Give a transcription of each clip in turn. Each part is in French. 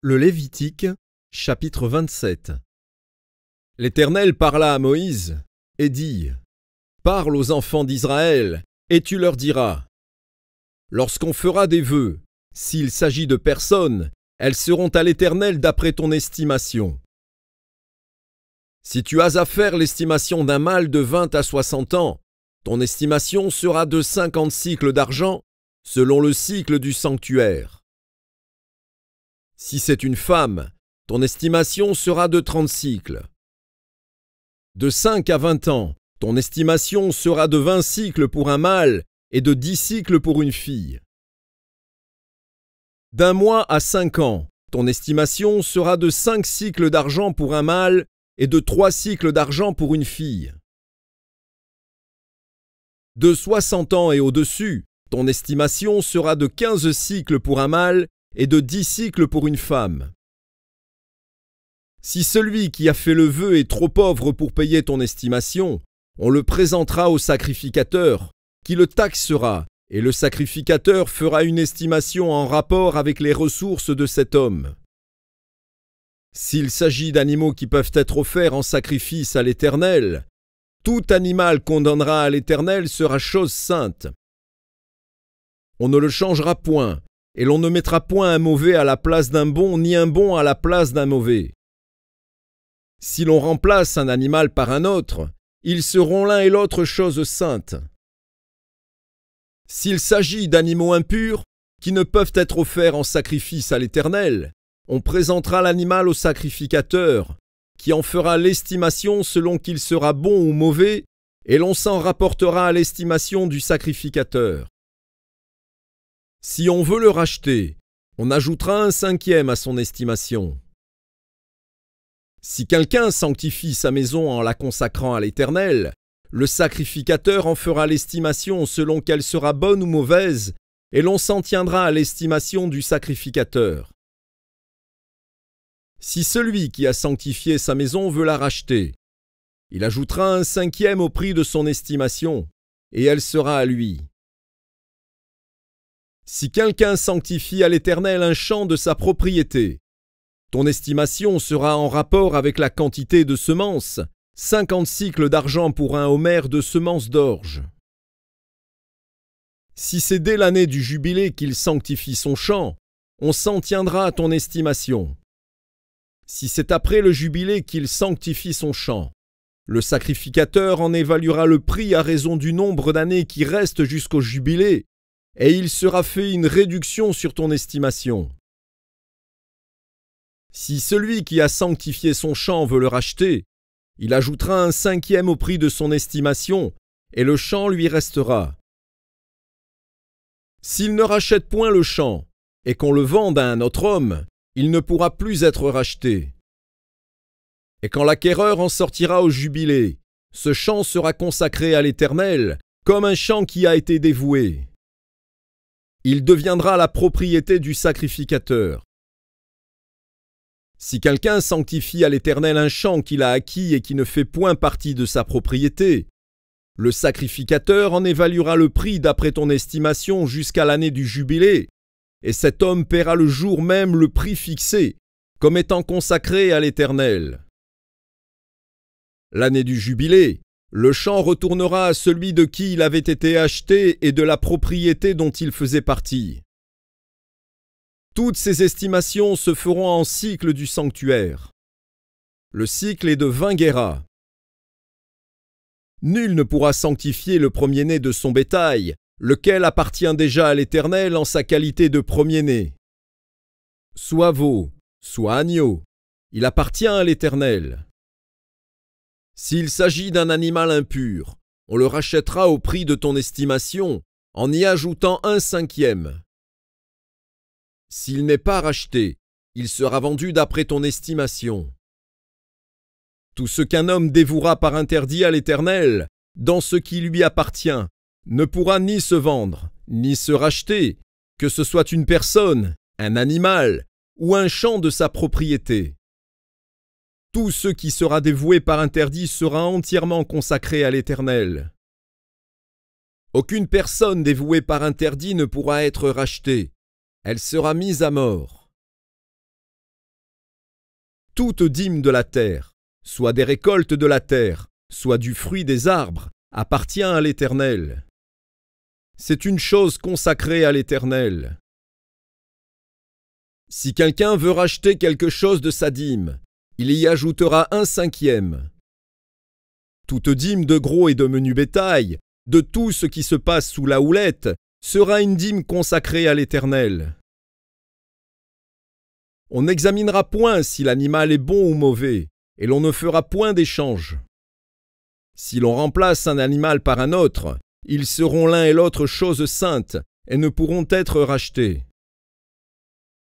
Le Lévitique, chapitre 27. L'Éternel parla à Moïse et dit : Parle aux enfants d'Israël, et tu leur diras : Lorsqu'on fera des vœux, s'il s'agit de personnes, elles seront à l'Éternel d'après ton estimation. Si tu as à faire l'estimation d'un mâle de 20 à 60 ans, ton estimation sera de 50 cycles d'argent, selon le cycle du sanctuaire. Si c'est une femme, ton estimation sera de 30 cycles. De 5 à 20 ans, ton estimation sera de 20 cycles pour un mâle et de 10 cycles pour une fille. D'un mois à 5 ans, ton estimation sera de 5 cycles d'argent pour un mâle et de 3 cycles d'argent pour une fille. De 60 ans et au-dessus, ton estimation sera de 15 cycles pour un mâle et de 10 cycles pour une femme. Si celui qui a fait le vœu est trop pauvre pour payer ton estimation, on le présentera au sacrificateur, qui le taxera, et le sacrificateur fera une estimation en rapport avec les ressources de cet homme. S'il s'agit d'animaux qui peuvent être offerts en sacrifice à l'Éternel, tout animal qu'on donnera à l'Éternel sera chose sainte. On ne le changera point, et l'on ne mettra point un mauvais à la place d'un bon, ni un bon à la place d'un mauvais. Si l'on remplace un animal par un autre, ils seront l'un et l'autre chose sainte. S'il s'agit d'animaux impurs, qui ne peuvent être offerts en sacrifice à l'Éternel, on présentera l'animal au sacrificateur, qui en fera l'estimation selon qu'il sera bon ou mauvais, et l'on s'en rapportera à l'estimation du sacrificateur. Si on veut le racheter, on ajoutera un 5e à son estimation. Si quelqu'un sanctifie sa maison en la consacrant à l'Éternel, le sacrificateur en fera l'estimation selon qu'elle sera bonne ou mauvaise, et l'on s'en tiendra à l'estimation du sacrificateur. Si celui qui a sanctifié sa maison veut la racheter, il ajoutera un 5e au prix de son estimation, et elle sera à lui. Si quelqu'un sanctifie à l'Éternel un champ de sa propriété, ton estimation sera en rapport avec la quantité de semences, 50 cycles d'argent pour un homère de semences d'orge. Si c'est dès l'année du jubilé qu'il sanctifie son champ, on s'en tiendra à ton estimation. Si c'est après le jubilé qu'il sanctifie son champ, le sacrificateur en évaluera le prix à raison du nombre d'années qui restent jusqu'au jubilé, et il sera fait une réduction sur ton estimation. Si celui qui a sanctifié son champ veut le racheter, il ajoutera un 5e au prix de son estimation, et le champ lui restera. S'il ne rachète point le champ, et qu'on le vende à un autre homme, il ne pourra plus être racheté. Et quand l'acquéreur en sortira au jubilé, ce champ sera consacré à l'Éternel, comme un champ qui a été dévoué. Il deviendra la propriété du sacrificateur. Si quelqu'un sanctifie à l'Éternel un champ qu'il a acquis et qui ne fait point partie de sa propriété, le sacrificateur en évaluera le prix d'après ton estimation jusqu'à l'année du jubilé, et cet homme paiera le jour même le prix fixé, comme étant consacré à l'Éternel. L'année du jubilé, le champ retournera à celui de qui il avait été acheté et de la propriété dont il faisait partie. Toutes ces estimations se feront en cycle du sanctuaire. Le cycle est de 20 guéras. Nul ne pourra sanctifier le premier-né de son bétail, lequel appartient déjà à l'Éternel en sa qualité de premier-né. Soit veau, soit agneau, il appartient à l'Éternel. S'il s'agit d'un animal impur, on le rachètera au prix de ton estimation, en y ajoutant un 5e. S'il n'est pas racheté, il sera vendu d'après ton estimation. Tout ce qu'un homme dévouera par interdit à l'Éternel, dans ce qui lui appartient, ne pourra ni se vendre, ni se racheter, que ce soit une personne, un animal ou un champ de sa propriété. Tout ce qui sera dévoué par interdit sera entièrement consacré à l'Éternel. Aucune personne dévouée par interdit ne pourra être rachetée. Elle sera mise à mort. toute dîme de la terre, soit des récoltes de la terre, soit du fruit des arbres, appartient à l'Éternel. C'est une chose consacrée à l'Éternel. Si quelqu'un veut racheter quelque chose de sa dîme, il y ajoutera 1/5. Toute dîme de gros et de menu bétail, de tout ce qui se passe sous la houlette, sera une dîme consacrée à l'Éternel. On n'examinera point si l'animal est bon ou mauvais, et l'on ne fera point d'échange. Si l'on remplace un animal par un autre, ils seront l'un et l'autre choses saintes, et ne pourront être rachetés.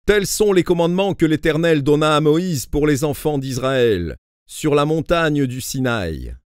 Tels sont les commandements que l'Éternel donna à Moïse pour les enfants d'Israël, sur la montagne du Sinaï.